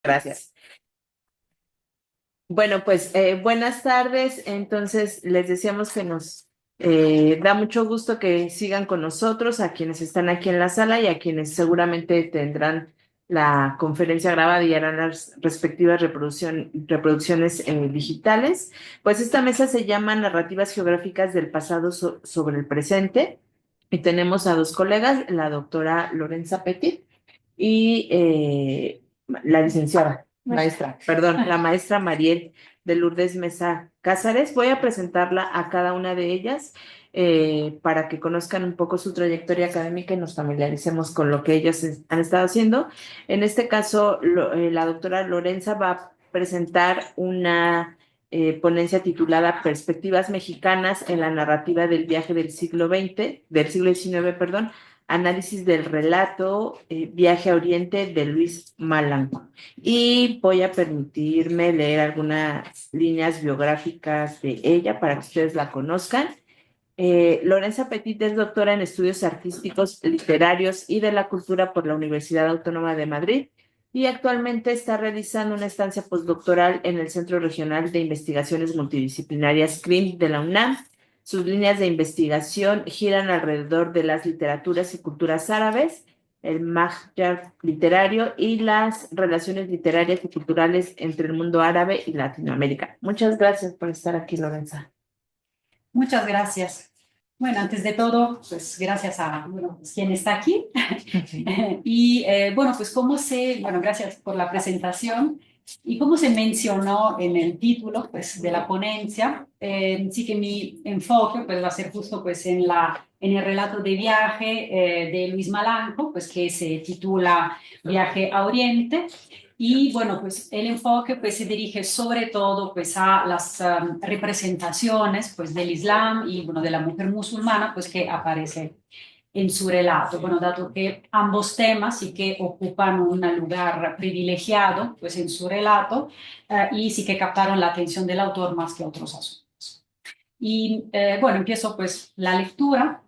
Gracias. Bueno, pues buenas tardes. Entonces, les decíamos que nos da mucho gusto que sigan con nosotros, a quienes están aquí en la sala y a quienes seguramente tendrán la conferencia grabada y harán las respectivas reproducciones digitales. Pues esta mesa se llama Narrativas Geográficas del Pasado sobre el Presente y tenemos a dos colegas, la doctora Lorenza Petit y la licenciada, maestra, perdón, la maestra Mariel de Lourdes Mesa Cázares. Voy a presentarla a cada una de ellas para que conozcan un poco su trayectoria académica y nos familiaricemos con lo que ellas han estado haciendo. En este caso, la doctora Lorenza va a presentar una ponencia titulada Perspectivas Mexicanas en la narrativa del viaje del siglo XIX, perdón, análisis del relato, Viaje a Oriente de Luis Malanco. Y voy a permitirme leer algunas líneas biográficas de ella para que ustedes la conozcan. Lorenza Petit es doctora en estudios artísticos, literarios y de la cultura por la Universidad Autónoma de Madrid y actualmente está realizando una estancia postdoctoral en el Centro Regional de Investigaciones Multidisciplinarias CRIM de la UNAM. Sus líneas de investigación giran alrededor de las literaturas y culturas árabes, el Magyar literario y las relaciones literarias y culturales entre el mundo árabe y Latinoamérica. Muchas gracias por estar aquí, Lorenza. Muchas gracias. Bueno, antes de todo, pues gracias a pues, quien está aquí. Bueno, pues bueno, gracias por la presentación. Y como se mencionó en el título pues, de la ponencia, sí que mi enfoque pues, va a ser justo pues, en el relato de viaje de Luis Malanco, pues, que se titula Viaje a Oriente. Y bueno, pues el enfoque pues, se dirige sobre todo pues, a las representaciones pues, del Islam y bueno, de la mujer musulmana pues, que aparece en su relato. Bueno, dado que ambos temas sí que ocupan un lugar privilegiado pues, en su relato y sí que captaron la atención del autor más que otros asuntos. Bueno, empiezo pues la lectura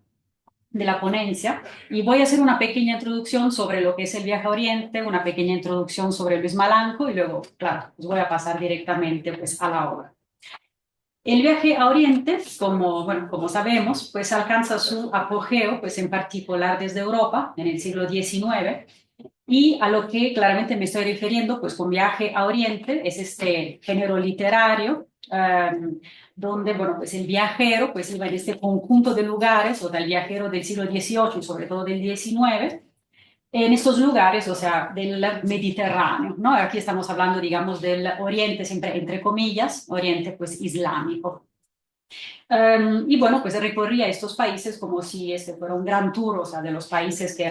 de la ponencia y voy a hacer una pequeña introducción sobre lo que es el viaje a Oriente, una pequeña introducción sobre Luis Malanco y luego, claro, pues voy a pasar directamente pues a la obra. El viaje a Oriente, bueno, como sabemos, pues alcanza su apogeo, pues en particular desde Europa en el siglo XIX y a lo que claramente me estoy refiriendo, pues con Viaje a Oriente, es este género literario donde, bueno, pues el viajero pues iba en este conjunto de lugares, o del viajero del siglo XVIII y sobre todo del XIX, en estos lugares, o sea, del Mediterráneo, ¿no? Aquí estamos hablando, digamos, del Oriente, siempre entre comillas, Oriente pues islámico. Y bueno, pues recorría estos países como si este fuera un gran tour, o sea, de los países que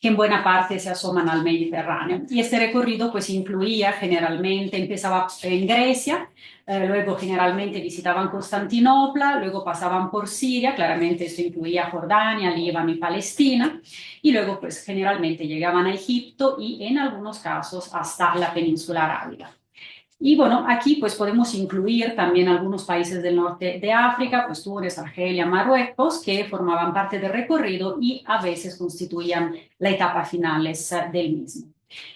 en buena parte se asoman al Mediterráneo. Y este recorrido pues incluía generalmente, empezaba en Grecia, luego generalmente visitaban Constantinopla, luego pasaban por Siria, claramente esto incluía Jordania, Líbano y Palestina, y luego pues generalmente llegaban a Egipto y en algunos casos hasta la península arábiga. Y bueno, aquí pues podemos incluir también algunos países del norte de África, pues Túnez, Argelia, Marruecos, que formaban parte del recorrido y a veces constituían la etapa finales del mismo.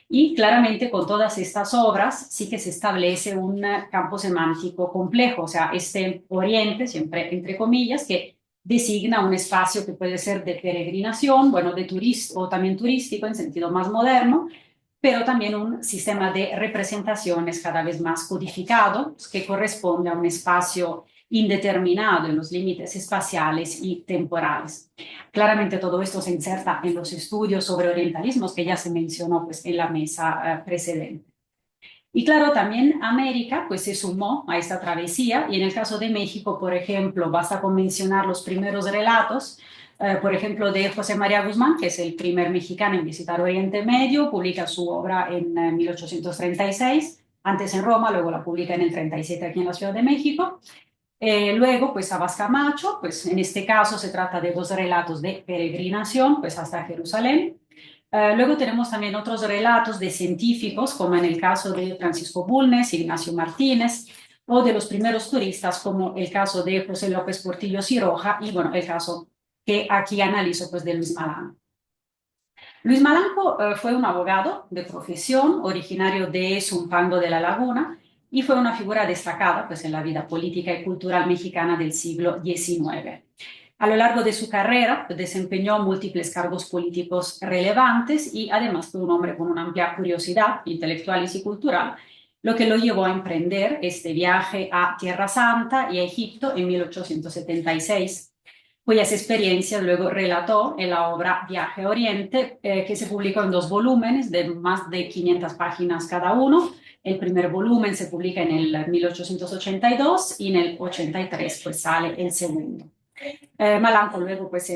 Y claramente con todas estas obras sí que se establece un campo semántico complejo, o sea, este oriente, siempre entre comillas, que designa un espacio que puede ser de peregrinación, bueno, de turismo o también turístico en sentido más moderno, pero también un sistema de representaciones cada vez más codificado que corresponde a un espacio indeterminado en los límites espaciales y temporales. Claramente todo esto se inserta en los estudios sobre orientalismos que ya se mencionó pues, en la mesa precedente. Y claro, también América pues, se sumó a esta travesía y en el caso de México, por ejemplo, basta con mencionar los primeros relatos, por ejemplo, de José María Guzmán, que es el primer mexicano en visitar Oriente Medio, publica su obra en 1836, antes en Roma, luego la publica en el 37 aquí en la Ciudad de México. Luego, pues Abbas Camacho, pues en este caso se trata de dos relatos de peregrinación, pues hasta Jerusalén. Luego tenemos también otros relatos de científicos, como en el caso de Francisco Bulnes, Ignacio Martínez, o de los primeros turistas, como el caso de José López Portillo Ciroja, y bueno, el caso que aquí analizo, pues de Luis Malán. Luis Malanco fue un abogado de profesión, originario de Zumpango de la Laguna, y fue una figura destacada pues, en la vida política y cultural mexicana del siglo XIX. A lo largo de su carrera desempeñó múltiples cargos políticos relevantes y además fue un hombre con una amplia curiosidad intelectual y cultural, lo que lo llevó a emprender este viaje a Tierra Santa y a Egipto en 1876, cuyas experiencias luego relató en la obra Viaje a Oriente, que se publicó en 2 volúmenes de más de 500 páginas cada uno. El primer volumen se publica en el 1882 y en el 83 pues sale el segundo. Malanco luego pues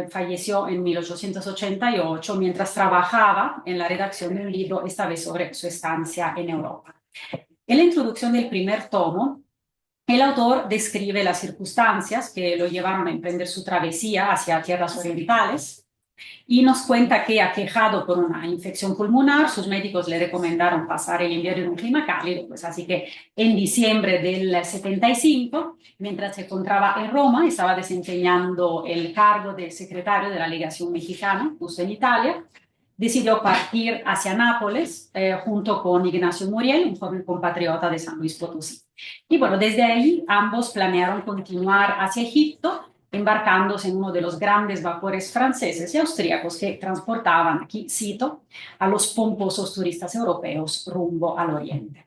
falleció en 1888 mientras trabajaba en la redacción de un libro, esta vez sobre su estancia en Europa. En la introducción del primer tomo, el autor describe las circunstancias que lo llevaron a emprender su travesía hacia tierras orientales y nos cuenta que, aquejado por una infección pulmonar, sus médicos le recomendaron pasar el invierno en un clima cálido, pues así que en diciembre del 75, mientras se encontraba en Roma, estaba desempeñando el cargo de secretario de la legación mexicana, justo en Italia, decidió partir hacia Nápoles junto con Ignacio Muriel, un joven compatriota de San Luis Potosí. Y bueno, desde ahí ambos planearon continuar hacia Egipto, embarcándose en uno de los grandes vapores franceses y austríacos que transportaban, aquí cito, a los pomposos turistas europeos rumbo al oriente.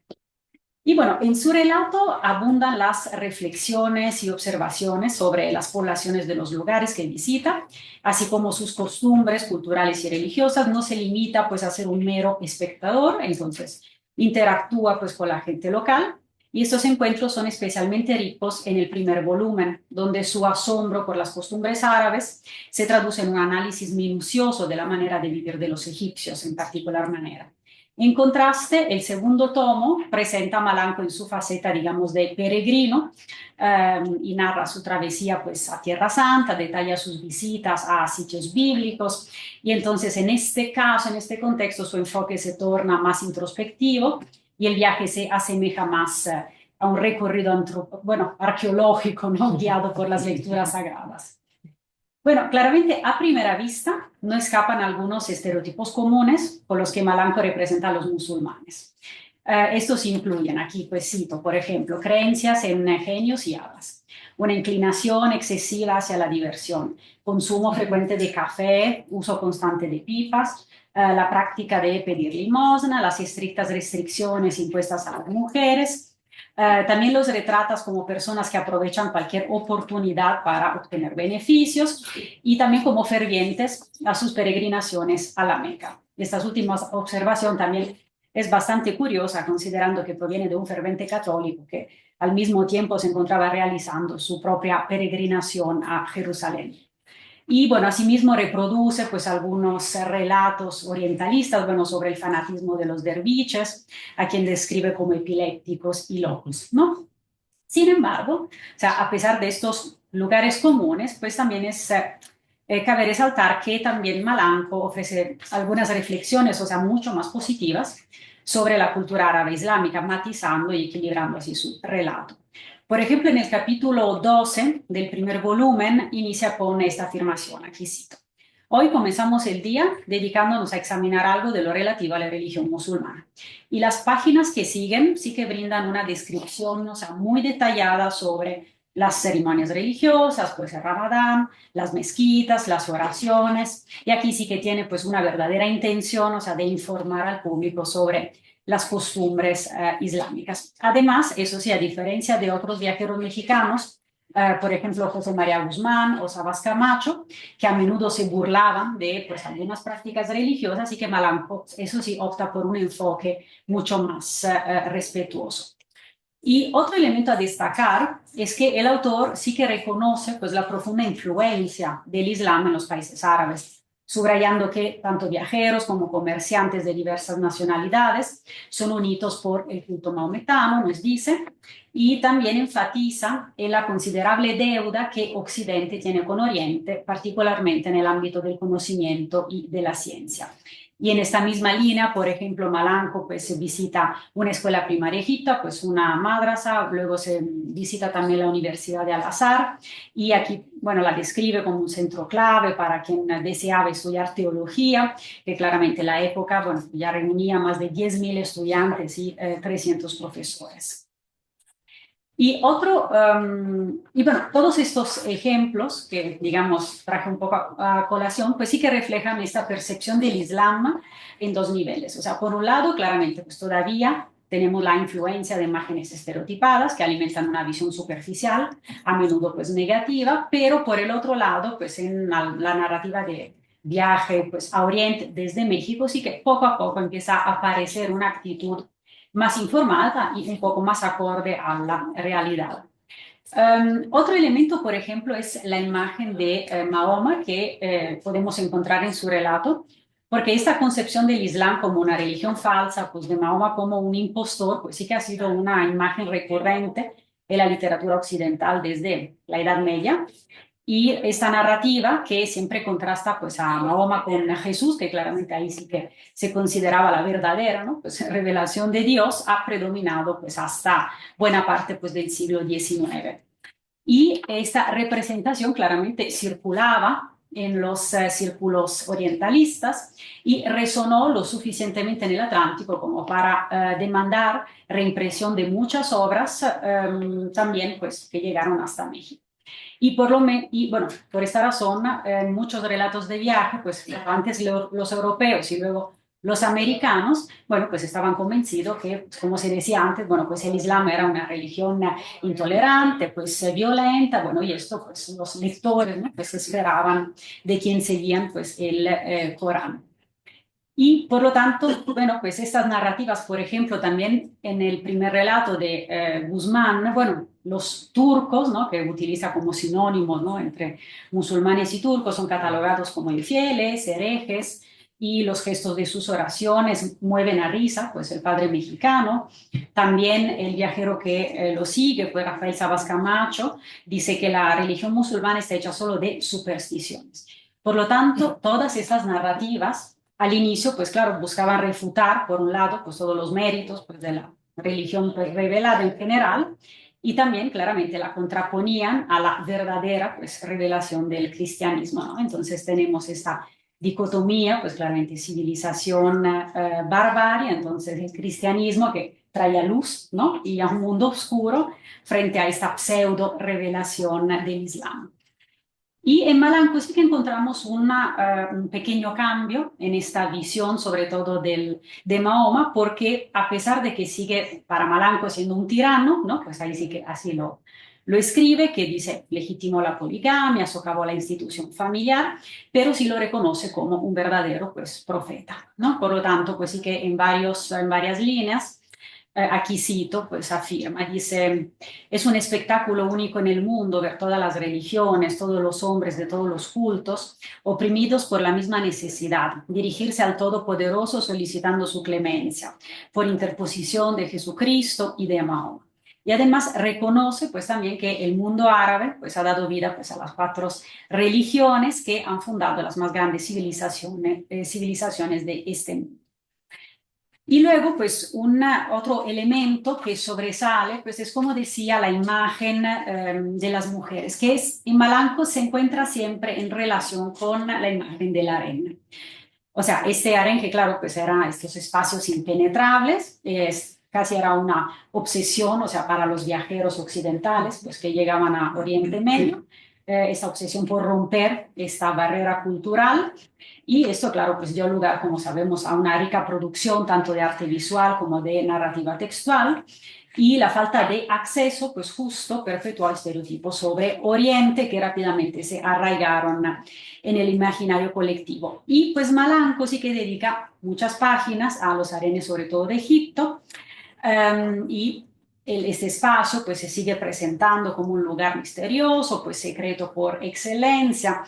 Y bueno, en su relato abundan las reflexiones y observaciones sobre las poblaciones de los lugares que visita, así como sus costumbres culturales y religiosas. No se limita pues a ser un mero espectador, entonces interactúa pues con la gente local. Y estos encuentros son especialmente ricos en el primer volumen, donde su asombro por las costumbres árabes se traduce en un análisis minucioso de la manera de vivir de los egipcios en particular manera. En contraste, el segundo tomo presenta a Malanco en su faceta, digamos, de peregrino y narra su travesía pues, a Tierra Santa, detalla sus visitas a sitios bíblicos y entonces en este caso, en este contexto, su enfoque se torna más introspectivo y el viaje se asemeja más a un recorrido arqueológico, ¿no? Guiado por las lecturas sagradas. Bueno, claramente a primera vista no escapan algunos estereotipos comunes con los que Malanco representa a los musulmanes. Estos incluyen, aquí pues cito, por ejemplo, creencias en genios y hadas, una inclinación excesiva hacia la diversión, consumo frecuente de café, uso constante de pipas, la práctica de pedir limosna, las estrictas restricciones impuestas a las mujeres. También los retratas como personas que aprovechan cualquier oportunidad para obtener beneficios y también como fervientes a sus peregrinaciones a la Meca. Esta última observación también es bastante curiosa, considerando que proviene de un fervente católico que al mismo tiempo se encontraba realizando su propia peregrinación a Jerusalén. Y bueno, asimismo reproduce pues algunos relatos orientalistas, bueno, sobre el fanatismo de los derviches, a quien describe como epilépticos y locos, ¿no? Sin embargo, o sea, a pesar de estos lugares comunes, pues también cabe resaltar que también Malanco ofrece algunas reflexiones, o sea, mucho más positivas sobre la cultura árabe islámica, matizando y equilibrando así su relato. Por ejemplo, en el capítulo 12 del primer volumen inicia con esta afirmación, aquí cito. Hoy comenzamos el día dedicándonos a examinar algo de lo relativo a la religión musulmana. Y las páginas que siguen sí que brindan una descripción, o sea, muy detallada sobre las ceremonias religiosas, pues el Ramadán, las mezquitas, las oraciones. Y aquí sí que tiene pues una verdadera intención, o sea, de informar al público sobre las costumbres islámicas. Además, eso sí, a diferencia de otros viajeros mexicanos, por ejemplo, José María Guzmán o Sabas Camacho, que a menudo se burlaban de pues, algunas prácticas religiosas y que Malanco, eso sí, opta por un enfoque mucho más respetuoso. Y otro elemento a destacar es que el autor sí que reconoce pues, la profunda influencia del Islam en los países árabes, subrayando que tanto viajeros como comerciantes de diversas nacionalidades son unidos por el culto maometano, nos dice, y también enfatiza en la considerable deuda que Occidente tiene con Oriente, particularmente en el ámbito del conocimiento y de la ciencia. Y en esta misma línea, por ejemplo, Malanco pues se visita una escuela primaria egipcia, pues una madrasa, luego se visita también la Universidad de Al-Azhar y aquí, bueno, la describe como un centro clave para quien deseaba estudiar teología, que claramente en la época, bueno, ya reunía más de 10.000 estudiantes y 300 profesores. Y bueno, todos estos ejemplos que, digamos, traje un poco a colación, pues sí que reflejan esta percepción del Islam en dos niveles. O sea, por un lado, claramente, pues todavía tenemos la influencia de imágenes estereotipadas que alimentan una visión superficial, a menudo pues negativa, pero por el otro lado, pues en la narrativa de viaje pues a Oriente desde México sí que poco a poco empieza a aparecer una actitud más informada y un poco más acorde a la realidad. Otro elemento, por ejemplo, es la imagen de Mahoma que podemos encontrar en su relato, porque esta concepción del Islam como una religión falsa, pues de Mahoma como un impostor, pues sí que ha sido una imagen recurrente en la literatura occidental desde la Edad Media. Y esta narrativa que siempre contrasta pues a Mahoma con Jesús, que claramente ahí sí que se consideraba la verdadera, ¿no? Pues revelación de Dios, ha predominado pues hasta buena parte pues del siglo XIX. Y esta representación claramente circulaba en los círculos orientalistas y resonó lo suficientemente en el Atlántico como para demandar reimpresión de muchas obras también pues que llegaron hasta México. Y bueno, por esta razón, muchos relatos de viaje, pues antes los europeos y luego los americanos, bueno, pues estaban convencidos que, como se decía antes, bueno, pues el Islam era una religión intolerante, pues violenta, bueno, y esto, pues los lectores, ¿no? Pues esperaban de quien seguían, pues el Corán. Y por lo tanto, bueno, pues estas narrativas, por ejemplo, también en el primer relato de Guzmán, bueno, los turcos, ¿no? Que utiliza como sinónimos, ¿no? Entre musulmanes y turcos, son catalogados como infieles, herejes, y los gestos de sus oraciones mueven a risa, pues el padre mexicano. También el viajero que lo sigue, pues Rafael Sabas Camacho, dice que la religión musulmana está hecha solo de supersticiones. Por lo tanto, todas esas narrativas al inicio, pues claro, buscaban refutar, por un lado, pues todos los méritos pues, de la religión pues, revelada en general, y también claramente la contraponían a la verdadera pues, revelación del cristianismo, ¿no? Entonces tenemos esta dicotomía, pues claramente civilización, barbarie, entonces el cristianismo que traía luz, ¿no? Y a un mundo oscuro frente a esta pseudo revelación del Islam. Y en Malanco sí que encontramos un pequeño cambio en esta visión, sobre todo de Mahoma, porque a pesar de que sigue para Malanco siendo un tirano, ¿no? Pues ahí sí que así lo escribe, que dice legitimó la poligamia, socavó la institución familiar, pero sí lo reconoce como un verdadero pues, profeta, ¿no? Por lo tanto, pues sí que en varias líneas aquí cito, pues afirma, dice, es un espectáculo único en el mundo ver todas las religiones, todos los hombres de todos los cultos, oprimidos por la misma necesidad, dirigirse al Todopoderoso solicitando su clemencia, por interposición de Jesucristo y de Mahoma. Y además reconoce pues también que el mundo árabe pues ha dado vida pues a las cuatro religiones que han fundado las más grandes civilizaciones de este mundo. Y luego, pues, otro elemento que sobresale, pues es como decía, la imagen de las mujeres, que es, en Malanco se encuentra siempre en relación con la imagen del harén. O sea, este harén que, claro, pues eran estos espacios impenetrables, casi era una obsesión, o sea, para los viajeros occidentales, pues que llegaban a Oriente Medio, esta obsesión por romper esta barrera cultural. Y esto, claro, pues dio lugar, como sabemos, a una rica producción tanto de arte visual como de narrativa textual. Y la falta de acceso, pues justo perpetuó estereotipos sobre Oriente que rápidamente se arraigaron en el imaginario colectivo. Y pues Malanco sí que dedica muchas páginas a los harenes, sobre todo de Egipto, y este espacio pues se sigue presentando como un lugar misterioso, pues secreto por excelencia,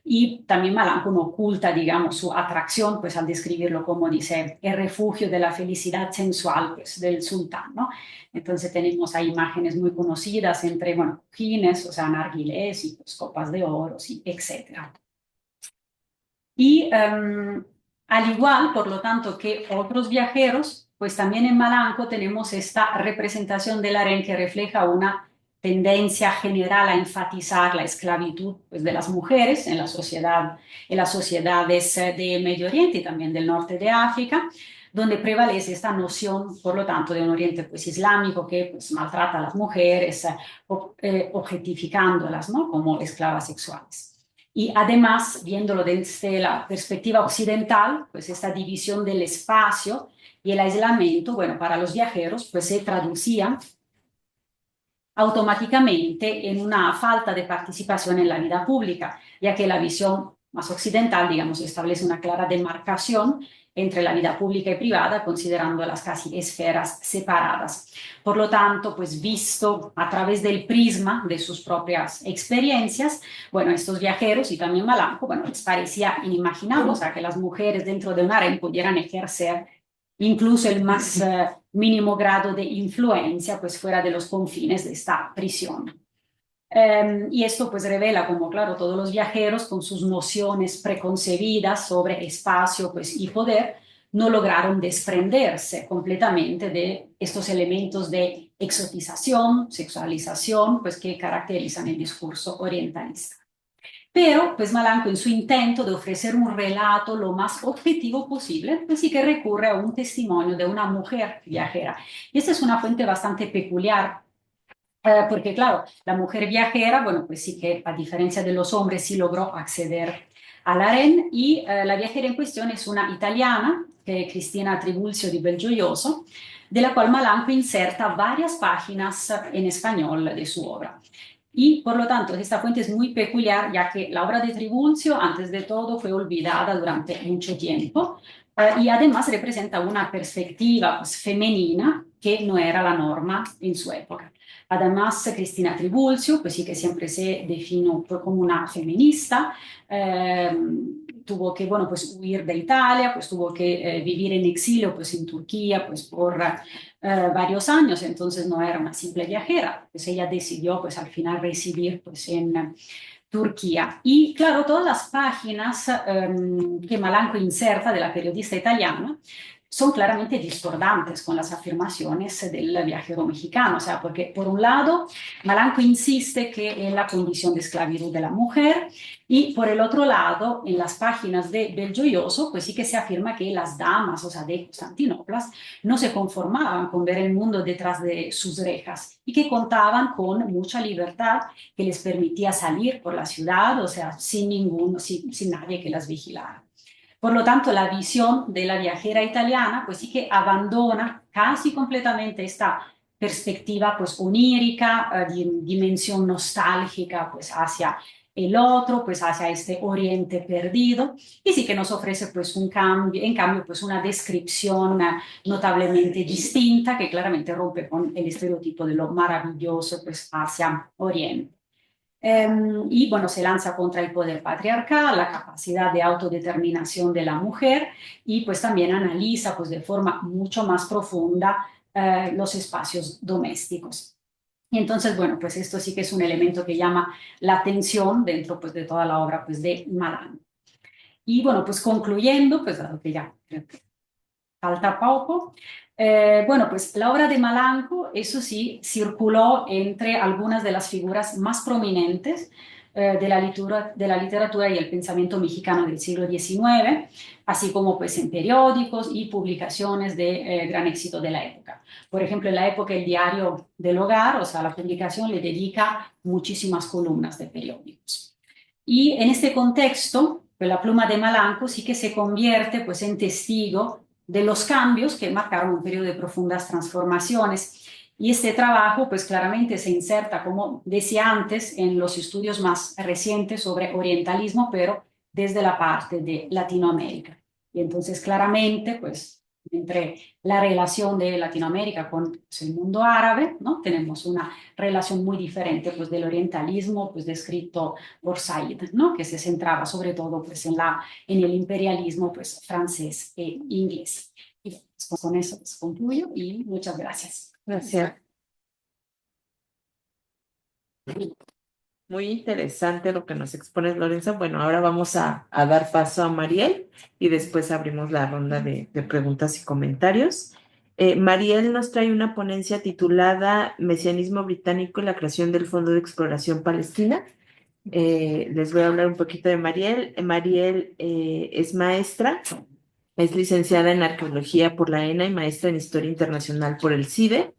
y también Malanco no oculta, digamos, su atracción, pues al describirlo como dice, el refugio de la felicidad sensual pues, del sultán, ¿no? Entonces tenemos ahí imágenes muy conocidas entre, bueno, cojines, o sea, narguilés y pues, copas de oro, sí, etcétera. Y Al igual, por lo tanto, que otros viajeros, pues también en Malanco tenemos esta representación del harén que refleja una tendencia general a enfatizar la esclavitud pues, de las mujeres en la sociedad, en las sociedades de Medio Oriente y también del norte de África, donde prevalece esta noción, por lo tanto, de un Oriente pues, islámico que pues, maltrata a las mujeres, objetificándolas, ¿no? Como esclavas sexuales. Y además, viéndolo desde la perspectiva occidental, pues esta división del espacio y el aislamiento, bueno, para los viajeros, pues se traducía automáticamente en una falta de participación en la vida pública, ya que la visión más occidental, digamos, establece una clara demarcación entre la vida pública y privada, considerándolas casi esferas separadas. Por lo tanto, pues visto a través del prisma de sus propias experiencias, bueno, estos viajeros y también Malanco, bueno, les parecía inimaginable, o sea, que las mujeres dentro de un harén pudieran ejercer incluso el más mínimo grado de influencia, pues fuera de los confines de esta prisión. Y esto pues revela como, claro, todos los viajeros con sus nociones preconcebidas sobre espacio pues, y poder no lograron desprenderse completamente de estos elementos de exotización, sexualización, pues que caracterizan el discurso orientalista. Pero, pues Malanco, en su intento de ofrecer un relato lo más objetivo posible, pues sí que recurre a un testimonio de una mujer viajera. Y esta es una fuente bastante peculiar, porque claro, la mujer viajera, bueno, pues sí que a diferencia de los hombres sí logró acceder al harén y la viajera en cuestión es una italiana, que es Cristina Tribulzio di Belgioioso, de la cual Malanco inserta varias páginas en español de su obra. Y por lo tanto, esta fuente es muy peculiar, ya que la obra de Tribulzio, antes de todo, fue olvidada durante mucho tiempo y además representa una perspectiva pues, femenina que no era la norma en su época. Además, Cristina Tribulzio, pues sí que siempre se definió como una feminista, tuvo que, bueno, pues huir de Italia, pues tuvo que vivir en exilio, pues en Turquía, pues por varios años, entonces no era una simple viajera, pues ella decidió, pues al final residir, pues en Turquía. Y claro, todas las páginas que Malanco inserta de la periodista italiana son claramente discordantes con las afirmaciones del viajero mexicano, o sea, porque por un lado Malanco insiste que en la condición de esclavitud de la mujer y por el otro lado, en las páginas de Belgioioso, pues sí que se afirma que las damas, o sea, de Constantinopla, no se conformaban con ver el mundo detrás de sus rejas y que contaban con mucha libertad que les permitía salir por la ciudad, o sea, sin nadie que las vigilara. Por lo tanto, la visión de la viajera italiana, pues sí que abandona casi completamente esta perspectiva pues onírica, dimensión nostálgica pues hacia el otro, pues hacia este oriente perdido, y sí que nos ofrece pues un cambio, en cambio pues una descripción notablemente distinta que claramente rompe con el estereotipo de lo maravilloso pues hacia oriente. Y bueno, se lanza contra el poder patriarcal, la capacidad de autodeterminación de la mujer y pues también analiza pues de forma mucho más profunda los espacios domésticos. Y entonces, bueno, pues esto sí que es un elemento que llama la atención dentro pues de toda la obra pues de Malanco. Y bueno, pues concluyendo, pues dado que ya falta poco. Bueno, pues la obra de Malanco, eso sí, circuló entre algunas de las figuras más prominentes de la literatura y el pensamiento mexicano del siglo XIX, así como pues en periódicos y publicaciones de gran éxito de la época. Por ejemplo, en la época el Diario del Hogar, o sea, la publicación le dedica muchísimas columnas de periódicos. Y en este contexto, pues la pluma de Malanco sí que se convierte pues en testigo de los cambios que marcaron un periodo de profundas transformaciones. Y este trabajo, pues claramente se inserta, como decía antes, en los estudios más recientes sobre orientalismo, pero desde la parte de Latinoamérica. Y entonces claramente, pues entre la relación de Latinoamérica con pues, el mundo árabe, ¿no? Tenemos una relación muy diferente pues, del orientalismo pues, descrito por Said, ¿no? Que se centraba sobre todo pues, en el imperialismo pues, francés e inglés. Y pues, con eso pues, concluyo y muchas gracias. Gracias. Muy interesante lo que nos expones, Lorenzo. Bueno, ahora vamos a dar paso a Mariel y después abrimos la ronda de preguntas y comentarios. Mariel nos trae una ponencia titulada Mesianismo Británico y la creación del Fondo de Exploración Palestina. Les voy a hablar un poquito de Mariel. Mariel es maestra, es licenciada en Arqueología por la ENA y maestra en Historia Internacional por el CIDE.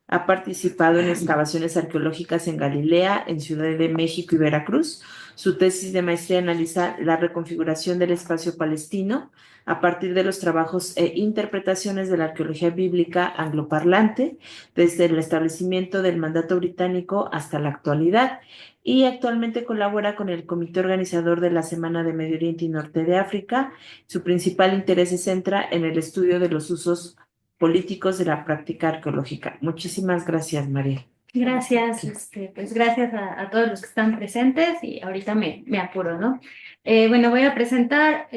Ha participado en excavaciones arqueológicas en Galilea, en Ciudad de México y Veracruz. Su tesis de maestría analiza la reconfiguración del espacio palestino a partir de los trabajos e interpretaciones de la arqueología bíblica angloparlante, desde el establecimiento del mandato británico hasta la actualidad. Y actualmente colabora con el comité organizador de la Semana de Medio Oriente y Norte de África. Su principal interés se centra en el estudio de los usos políticos de la práctica arqueológica. Muchísimas gracias, María. Gracias, pues gracias a todos los que están presentes y ahorita me apuro, ¿no? Bueno, voy a presentar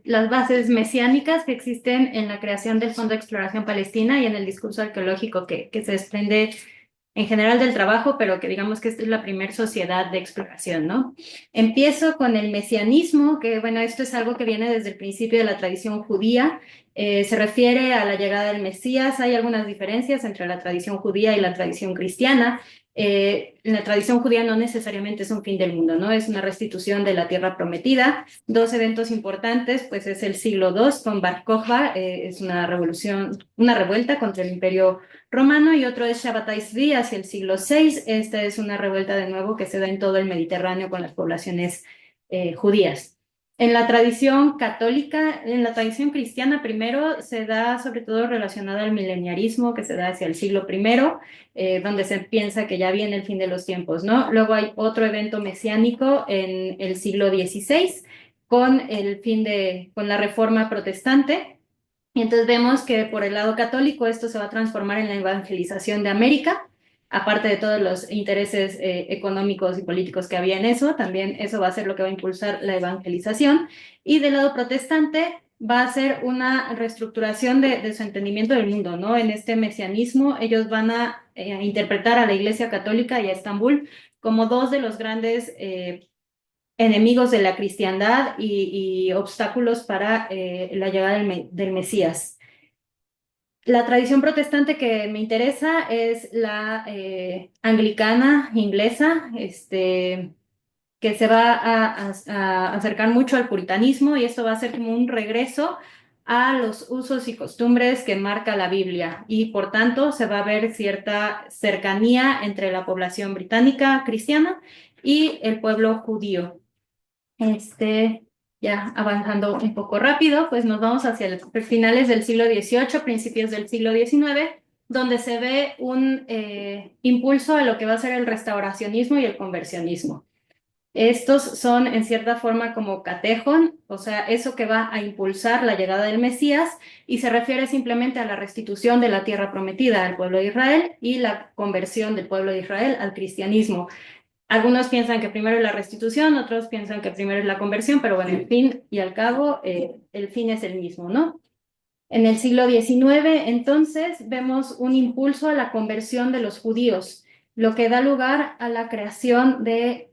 las bases mesiánicas que existen en la creación del Fondo de Exploración Palestina y en el discurso arqueológico que se desprende en general del trabajo, pero que digamos que esta es la primer sociedad de exploración, ¿no? Empiezo con el mesianismo, que bueno, esto es algo que viene desde el principio de la tradición judía. Se refiere a la llegada del Mesías. Hay algunas diferencias entre la tradición judía y la tradición cristiana. En la tradición judía no necesariamente es un fin del mundo, ¿no? Es una restitución de la tierra prometida. Dos eventos importantes, pues es el siglo II con Bar Kokhba, es una revolución, una revuelta contra el Imperio Romano, y otro es Shabbatai Tzvi hacia el siglo VI. Esta es una revuelta de nuevo que se da en todo el Mediterráneo con las poblaciones judías. En la tradición católica, en la tradición cristiana primero se da sobre todo relacionada al mileniarismo que se da hacia el siglo I, donde se piensa que ya viene el fin de los tiempos, ¿no? Luego hay otro evento mesiánico en el siglo XVI con con la reforma protestante. Y entonces vemos que por el lado católico esto se va a transformar en la evangelización de América, aparte de todos los intereses económicos y políticos que había en eso, también eso va a ser lo que va a impulsar la evangelización. Y del lado protestante va a ser una reestructuración de su entendimiento del mundo, ¿no? En este mesianismo ellos van a interpretar a la Iglesia Católica y a Estambul como dos de los grandes enemigos de la cristiandad y obstáculos para la llegada del Mesías. La tradición protestante que me interesa es la anglicana inglesa, que se va a acercar mucho al puritanismo, y esto va a ser como un regreso a los usos y costumbres que marca la Biblia, y por tanto se va a ver cierta cercanía entre la población británica cristiana y el pueblo judío. Ya avanzando un poco rápido, pues nos vamos hacia finales del siglo XVIII, principios del siglo XIX, donde se ve un impulso a lo que va a ser el restauracionismo y el conversionismo. Estos son en cierta forma como catejón, o sea, eso que va a impulsar la llegada del Mesías, y se refiere simplemente a la restitución de la tierra prometida al pueblo de Israel y la conversión del pueblo de Israel al cristianismo. Algunos piensan que primero es la restitución, otros piensan que primero es la conversión, pero bueno, al fin y al cabo, el fin es el mismo, ¿no? En el siglo XIX, entonces, vemos un impulso a la conversión de los judíos, lo que da lugar a la creación de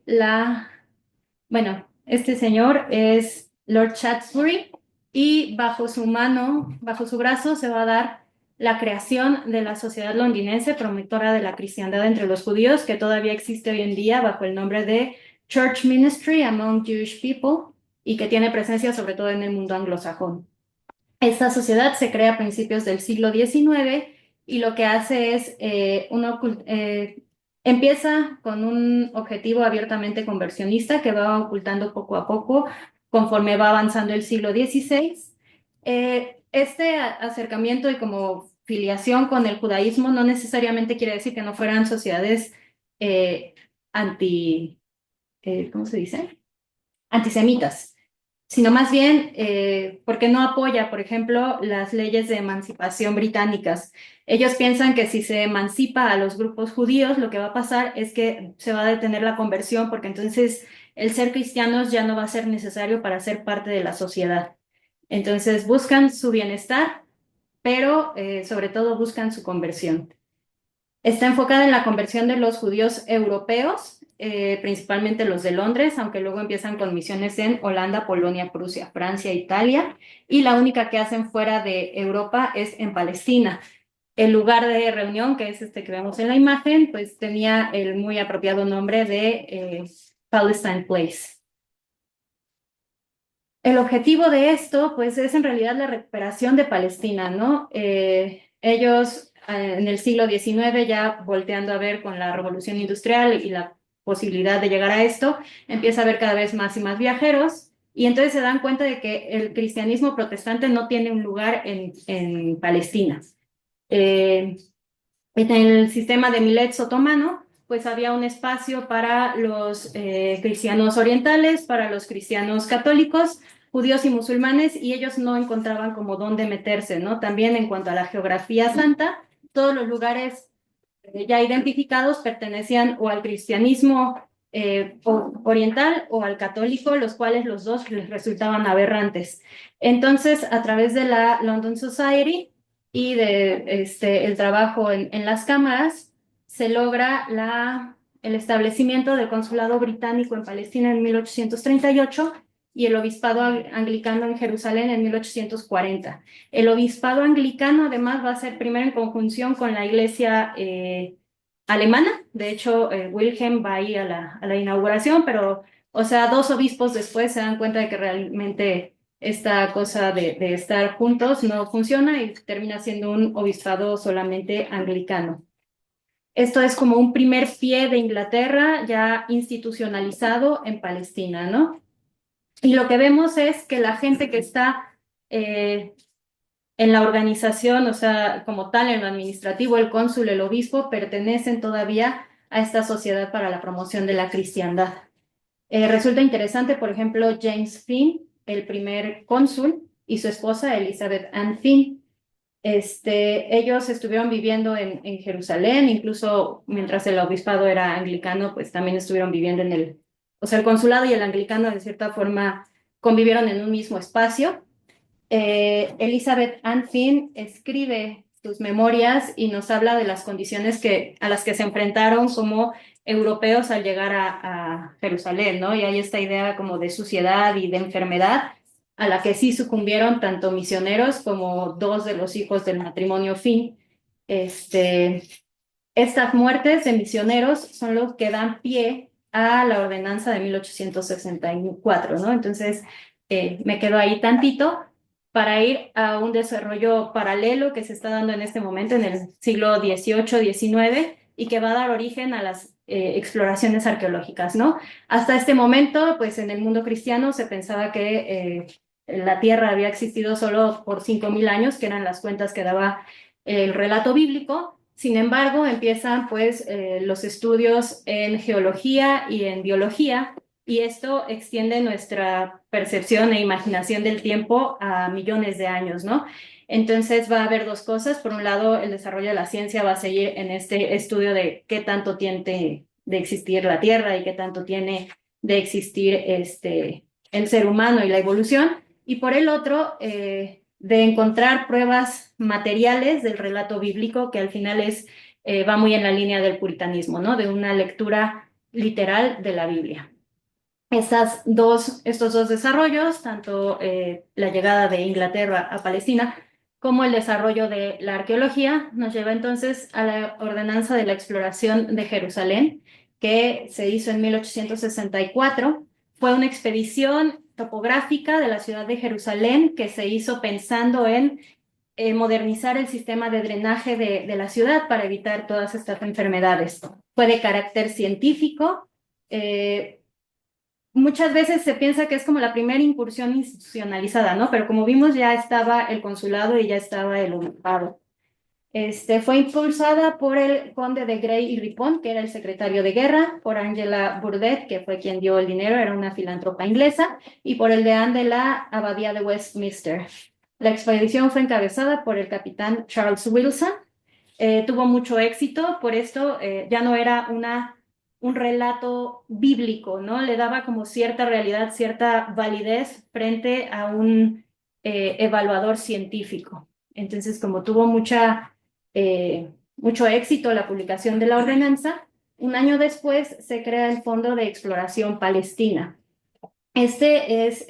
bueno, este señor es Lord Shaftesbury, y bajo su mano, bajo su brazo, se va a dar la creación de la Sociedad Londinense, promotora de la cristiandad entre los judíos, que todavía existe hoy en día bajo el nombre de Church Ministry Among Jewish People, y que tiene presencia sobre todo en el mundo anglosajón. Esta sociedad se crea a principios del siglo XIX, y lo que hace es, empieza con un objetivo abiertamente conversionista que va ocultando poco a poco conforme va avanzando el siglo XVI. Este acercamiento y como filiación con el judaísmo no necesariamente quiere decir que no fueran sociedades anti, ¿cómo se dice? Antisemitas, sino más bien porque no apoya, por ejemplo, las leyes de emancipación británicas. Ellos piensan que si se emancipa a los grupos judíos, lo que va a pasar es que se va a detener la conversión, porque entonces el ser cristianos ya no va a ser necesario para ser parte de la sociedad. Entonces buscan su bienestar, pero sobre todo buscan su conversión. Está enfocada en la conversión de los judíos europeos, principalmente los de Londres, aunque luego empiezan con misiones en Holanda, Polonia, Prusia, Francia, Italia, y la única que hacen fuera de Europa es en Palestina. El lugar de reunión, que es este que vemos en la imagen, pues tenía el muy apropiado nombre de Palestine Place. El objetivo de esto, pues, es en realidad la recuperación de Palestina, ¿no? Ellos en el siglo XIX, ya volteando a ver con la revolución industrial y la posibilidad de llegar a esto, empieza a haber cada vez más y más viajeros, y entonces se dan cuenta de que el cristianismo protestante no tiene un lugar en Palestina. En el sistema de Millet otomano, pues había un espacio para los cristianos orientales, para los cristianos católicos, judíos y musulmanes, y ellos no encontraban como dónde meterse, ¿no? También en cuanto a la geografía santa, todos los lugares ya identificados pertenecían o al cristianismo oriental o al católico, los cuales los dos les resultaban aberrantes. Entonces, a través de la London Society y de el trabajo en las cámaras, se logra el establecimiento del consulado británico en Palestina en 1838 y el obispado anglicano en Jerusalén en 1840. El obispado anglicano además va a ser primero en conjunción con la iglesia alemana. De hecho, Wilhelm va ahí a la inauguración, pero, o sea, 2 obispos después se dan cuenta de que realmente esta cosa de estar juntos no funciona y termina siendo un obispado solamente anglicano. Esto es como un primer pie de Inglaterra ya institucionalizado en Palestina, ¿no? Y lo que vemos es que la gente que está en la organización, o sea, como tal, en lo administrativo, el cónsul, el obispo, pertenecen todavía a esta sociedad para la promoción de la cristiandad. Resulta interesante, por ejemplo, James Finn, el primer cónsul, y su esposa Elizabeth Ann Finn. Ellos estuvieron viviendo en Jerusalén, incluso mientras el obispado era anglicano, pues también estuvieron viviendo o sea, el consulado y el anglicano de cierta forma convivieron en un mismo espacio. Elizabeth Ann Finn escribe sus memorias y nos habla de las condiciones a las que se enfrentaron como europeos al llegar a Jerusalén, ¿no? Y hay esta idea como de suciedad y de enfermedad a la que sí sucumbieron tanto misioneros como 2 de los hijos del matrimonio Finn. Estas muertes de misioneros son los que dan pie a la ordenanza de 1864, ¿no? Entonces, me quedo ahí tantito para ir a un desarrollo paralelo que se está dando en este momento en el siglo XVIII, XIX, y que va a dar origen a las exploraciones arqueológicas, ¿no? Hasta este momento, pues en el mundo cristiano se pensaba que la Tierra había existido solo por 5.000 años, que eran las cuentas que daba el relato bíblico. Sin embargo, empiezan pues los estudios en geología y en biología, y esto extiende nuestra percepción e imaginación del tiempo a millones de años, ¿no? Entonces va a haber 2 cosas. Por un lado, el desarrollo de la ciencia va a seguir en este estudio de qué tanto tiene de existir la Tierra y qué tanto tiene de existir el ser humano y la evolución. Y por el otro, de encontrar pruebas materiales del relato bíblico, que al final va muy en la línea del puritanismo, ¿no? De una lectura literal de la Biblia. Estos dos desarrollos, tanto la llegada de Inglaterra a Palestina como el desarrollo de la arqueología, nos lleva entonces a la ordenanza de la exploración de Jerusalén, que se hizo en 1864. Fue una expedición topográfica de la ciudad de Jerusalén que se hizo pensando en modernizar el sistema de drenaje de la ciudad para evitar todas estas enfermedades. Fue de carácter científico. Muchas veces se piensa que es como la primera incursión institucionalizada, ¿no? Pero como vimos, ya estaba el consulado y ya estaba el obispado. Fue impulsada por el conde de Grey y Ripon, que era el secretario de guerra, por Angela Burdett, que fue quien dio el dinero, era una filántropa inglesa, y por el deán de la abadía de Westminster. La expedición fue encabezada por el capitán Charles Wilson. Tuvo mucho éxito, por esto ya no era un relato bíblico, ¿no? Le daba como cierta realidad, cierta validez frente a un evaluador científico. Entonces, como tuvo mucho éxito la publicación de la ordenanza, un año después se crea el Fondo de Exploración Palestina. Este es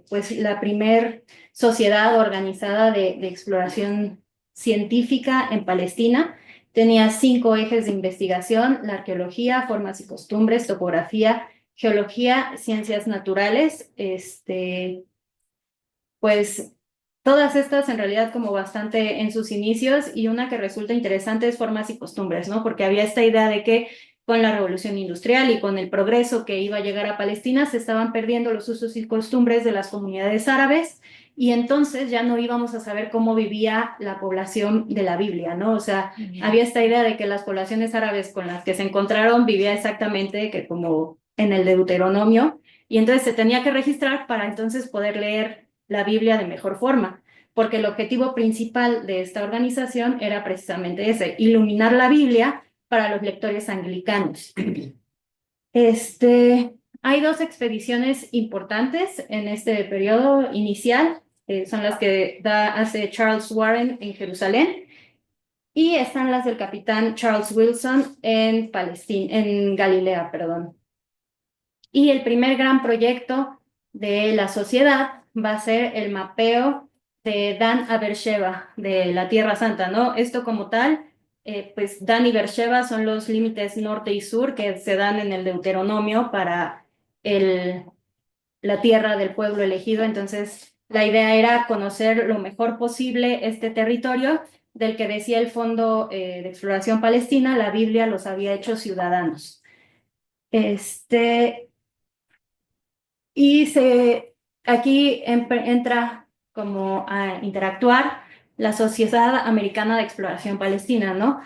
pues la primer sociedad organizada de exploración científica en Palestina. Tenía 5 ejes de investigación: la arqueología, formas y costumbres, topografía, geología, ciencias naturales. Pues todas estas en realidad como bastante en sus inicios, y una que resulta interesante es formas y costumbres, ¿no? Porque había esta idea de que con la revolución industrial y con el progreso que iba a llegar a Palestina se estaban perdiendo los usos y costumbres de las comunidades árabes, y entonces ya no íbamos a saber cómo vivía la población de la Biblia, ¿no? O sea, había esta idea de que las poblaciones árabes con las que se encontraron vivía exactamente que como en el Deuteronomio, y entonces se tenía que registrar para entonces poder leer la Biblia de mejor forma, porque el objetivo principal de esta organización era precisamente ese: iluminar la Biblia para los lectores anglicanos. Hay 2 expediciones importantes en este periodo inicial, son las que hace Charles Warren en Jerusalén, y están las del capitán Charles Wilson en Galilea, perdón. Y el primer gran proyecto de la sociedad va a ser el mapeo de Dan a Beersheba, de la Tierra Santa, ¿no? Esto como tal, pues Dan y Beersheba son los límites norte y sur que se dan en el Deuteronomio para la tierra del pueblo elegido. Entonces, la idea era conocer lo mejor posible este territorio del que decía el Fondo de Exploración Palestina, la Biblia los había hecho ciudadanos. Y aquí entra como a interactuar la Sociedad Americana de Exploración Palestina, ¿no?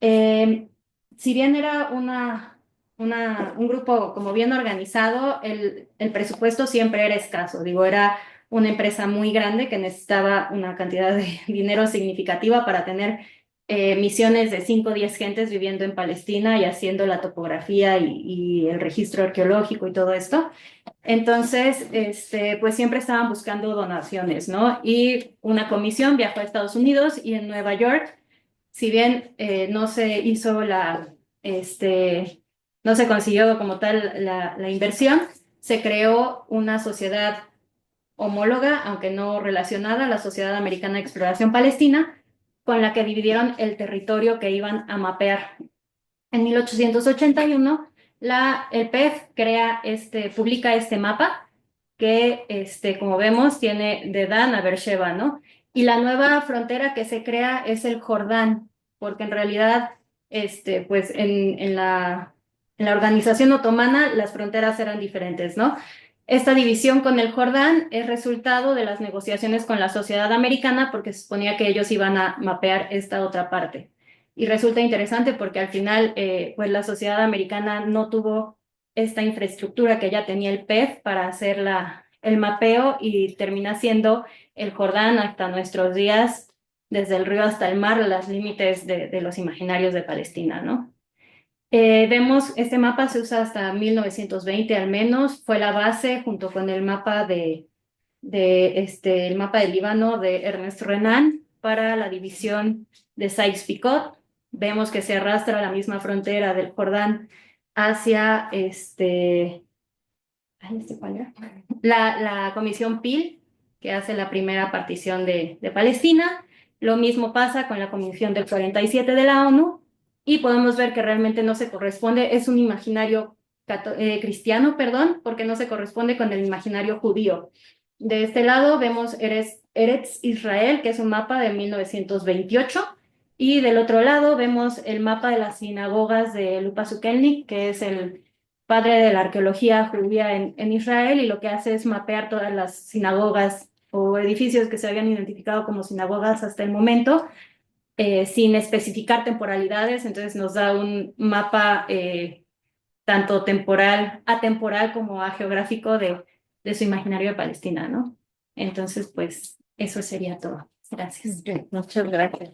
Si bien era un grupo como bien organizado, el presupuesto siempre era escaso. Digo, era una empresa muy grande que necesitaba una cantidad de dinero significativa para tener misiones de 5 o 10 gentes viviendo en Palestina y haciendo la topografía y el registro arqueológico y todo esto. Entonces, pues siempre estaban buscando donaciones, ¿no? Y una comisión viajó a Estados Unidos, y en Nueva York, si bien no se hizo no se consiguió como tal la inversión, se creó una sociedad homóloga, aunque no relacionada, la Sociedad Americana de Exploración Palestina, con la que dividieron el territorio que iban a mapear. En 1881, el PEF publica este mapa que, como vemos, tiene de Dan a Beersheba, ¿no? Y la nueva frontera que se crea es el Jordán, porque en realidad, pues en la organización otomana las fronteras eran diferentes, ¿no? Esta división con el Jordán es resultado de las negociaciones con la sociedad americana, porque se suponía que ellos iban a mapear esta otra parte. Y resulta interesante porque al final, pues la sociedad americana no tuvo esta infraestructura que ya tenía el PEF para hacer el mapeo, y termina siendo el Jordán hasta nuestros días, desde el río hasta el mar, los límites de los imaginarios de Palestina, ¿no? Vemos, este mapa se usa hasta 1920 al menos, fue la base junto con el mapa el mapa del Líbano de Ernest Renan para la división de Sykes-Picot. Vemos que se arrastra la misma frontera del Jordán hacia ¿cuál era? La Comisión Peel, que hace la primera partición de Palestina. Lo mismo pasa con la Comisión del 47 de la ONU, y podemos ver que realmente no se corresponde, es un imaginario cristiano, perdón, porque no se corresponde con el imaginario judío. De este lado vemos Eretz Israel, que es un mapa de 1928, y del otro lado vemos el mapa de las sinagogas de Lupa Sukelnik, que es el padre de la arqueología judía en Israel, y lo que hace es mapear todas las sinagogas o edificios que se habían identificado como sinagogas hasta el momento, sin especificar temporalidades. Entonces nos da un mapa tanto atemporal como geográfico de su imaginario de Palestina, ¿no? Entonces, pues eso sería todo. Gracias. Okay, muchas gracias.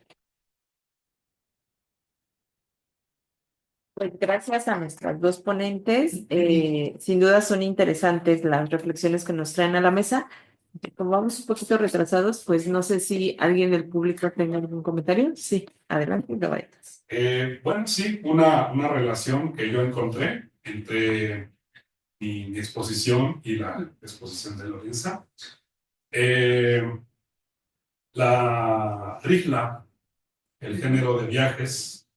Pues gracias a nuestras 2 ponentes. Sin duda son interesantes las reflexiones que nos traen a la mesa. Como vamos un poquito retrasados, pues no sé si alguien del público tenga algún comentario. Sí, adelante, caballeros. Bueno, sí, una relación que yo encontré entre mi exposición y la exposición de Lorenza. La Rihla, el género de viajes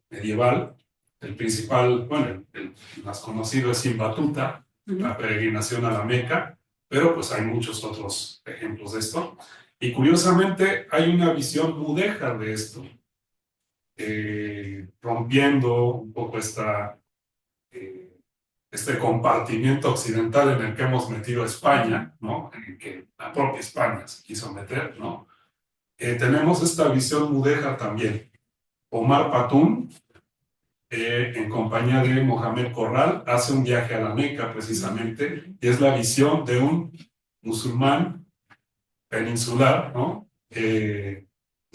medieval, el principal, bueno, el más conocido es Sin Batuta, la peregrinación a la Meca, pero pues hay muchos otros ejemplos de esto. Y curiosamente hay una visión mudéjar de esto, rompiendo un poco este compartimiento occidental en el que hemos metido a España, ¿no? En el que la propia España se quiso meter, ¿no? Tenemos esta visión mudéjar también. Omar Patún, en compañía de Mohamed Corral, hace un viaje a la Meca precisamente, y es la visión de un musulmán peninsular, ¿no? Que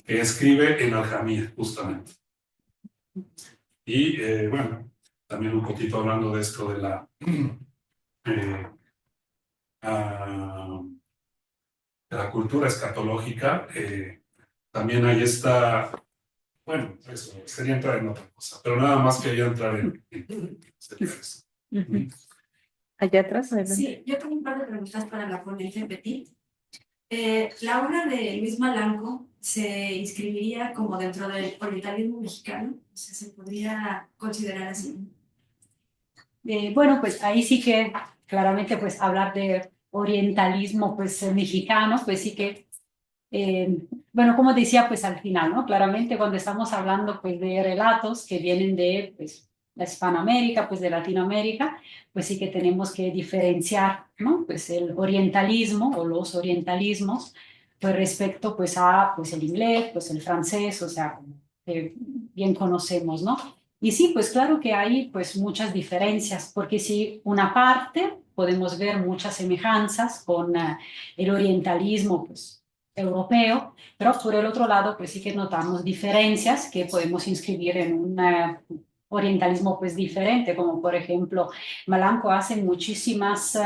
escribe en Aljamía, justamente. Y bueno, también un poquito hablando de esto de la de la cultura escatológica, también hay esta, bueno, eso sería entrar en otra cosa, pero nada más quería entrar en eso. Allá atrás, adelante. Sí, yo tengo un par de preguntas para la ponente Petit. La obra de Luis Malanco se inscribiría como dentro del orientalismo mexicano, o sea, se podría considerar así. Bueno, pues ahí sí que claramente pues hablar de orientalismo pues mexicano, pues sí que, bueno, como decía pues al final, ¿no? Claramente cuando estamos hablando pues de relatos que vienen de pues la Hispanoamérica, pues de Latinoamérica, pues sí que tenemos que diferenciar, ¿no? Pues el orientalismo o los orientalismos pues respecto pues a pues el inglés, pues el francés, o sea, como que bien conocemos, ¿no? Y sí, pues claro que hay pues muchas diferencias, porque si una parte podemos ver muchas semejanzas con el orientalismo pues europeo, pero por el otro lado pues sí que notamos diferencias que podemos inscribir en un orientalismo pues diferente, como por ejemplo Malanco hace muchísimos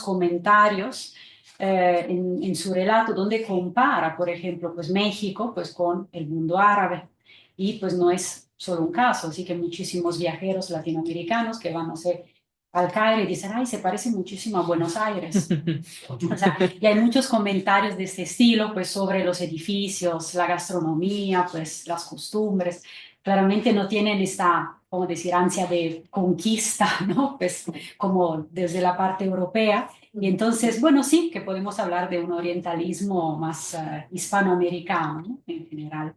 comentarios en su relato donde compara, por ejemplo, pues México pues con el mundo árabe. Y pues no es solo un caso, así que muchísimos viajeros latinoamericanos que van, no sé, al Cairo y dicen, ay, se parece muchísimo a Buenos Aires. O sea, y hay muchos comentarios de este estilo, pues sobre los edificios, la gastronomía, pues las costumbres. Claramente no tienen esta, como decir, ansia de conquista, ¿no? Pues como desde la parte europea. Y entonces, bueno, sí, que podemos hablar de un orientalismo más hispanoamericano, ¿no? En general.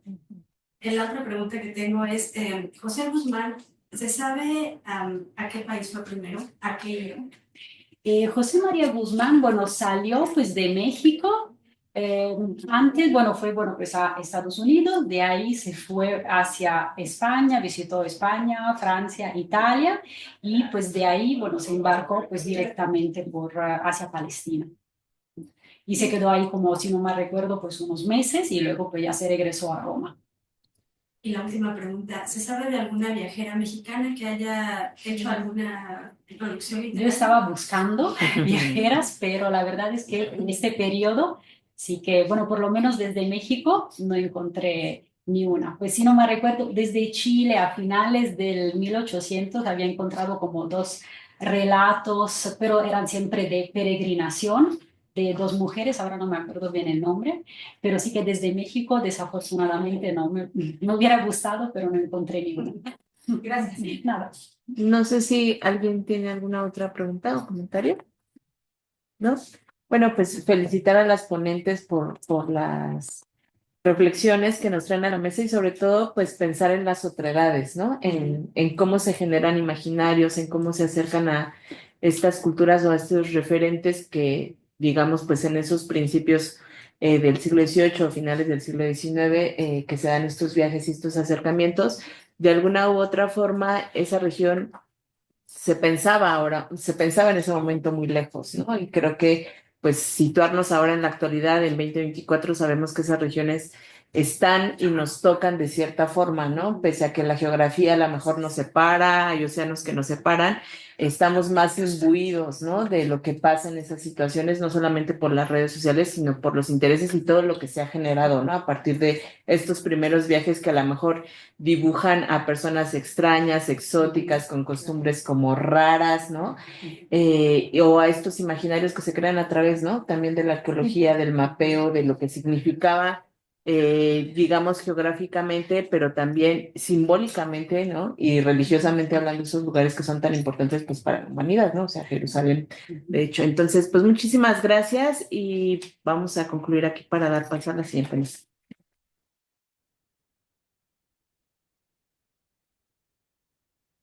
La otra pregunta que tengo es, José Guzmán, ¿se sabe a qué país fue primero? ¿A qué iba? José María Guzmán, bueno, salió pues de México, antes, bueno, fue bueno, pues a Estados Unidos, de ahí se fue hacia España, visitó España, Francia, Italia, y pues de ahí, bueno, se embarcó pues directamente hacia Palestina. Y se quedó ahí como, si no mal recuerdo, pues unos meses y luego pues ya se regresó a Roma. Y la última pregunta, ¿se sabe de alguna viajera mexicana que haya hecho alguna producción literaria? Yo estaba buscando viajeras, pero la verdad es que en este periodo sí que, bueno, por lo menos desde México no encontré ni una. Pues si no me recuerdo, desde Chile a finales del 1800 había encontrado como 2 relatos, pero eran siempre de peregrinación de 2 mujeres, ahora no me acuerdo bien el nombre, pero sí que desde México desafortunadamente no me hubiera gustado, pero no encontré ninguna. Gracias. Nada. No sé si alguien tiene alguna otra pregunta o comentario. ¿No? Bueno, pues felicitar a las ponentes por las reflexiones que nos traen a la mesa y sobre todo, pues pensar en las otredades, ¿no? En cómo se generan imaginarios, en cómo se acercan a estas culturas o a estos referentes que, digamos, pues en esos principios del siglo XVIII o finales del siglo XIX, que se dan estos viajes y estos acercamientos, de alguna u otra forma, esa región se pensaba en ese momento muy lejos, ¿no? Y creo que, pues, situarnos ahora en la actualidad, en 2024, sabemos que esas regiones están y nos tocan de cierta forma, ¿no? Pese a que la geografía a lo mejor nos separa, hay océanos que nos separan, estamos más imbuidos, ¿no? De lo que pasa en esas situaciones, no solamente por las redes sociales, sino por los intereses y todo lo que se ha generado, ¿no? A partir de estos primeros viajes que a lo mejor dibujan a personas extrañas, exóticas, con costumbres como raras, ¿no? O a estos imaginarios que se crean a través, ¿no? También de la arqueología, del mapeo, de lo que significaba digamos geográficamente, pero también simbólicamente, ¿no? Y religiosamente hablando de esos lugares que son tan importantes pues para la humanidad, ¿no? O sea, Jerusalén, de hecho. Entonces, pues muchísimas gracias y vamos a concluir aquí para dar paso a la siguiente mesa.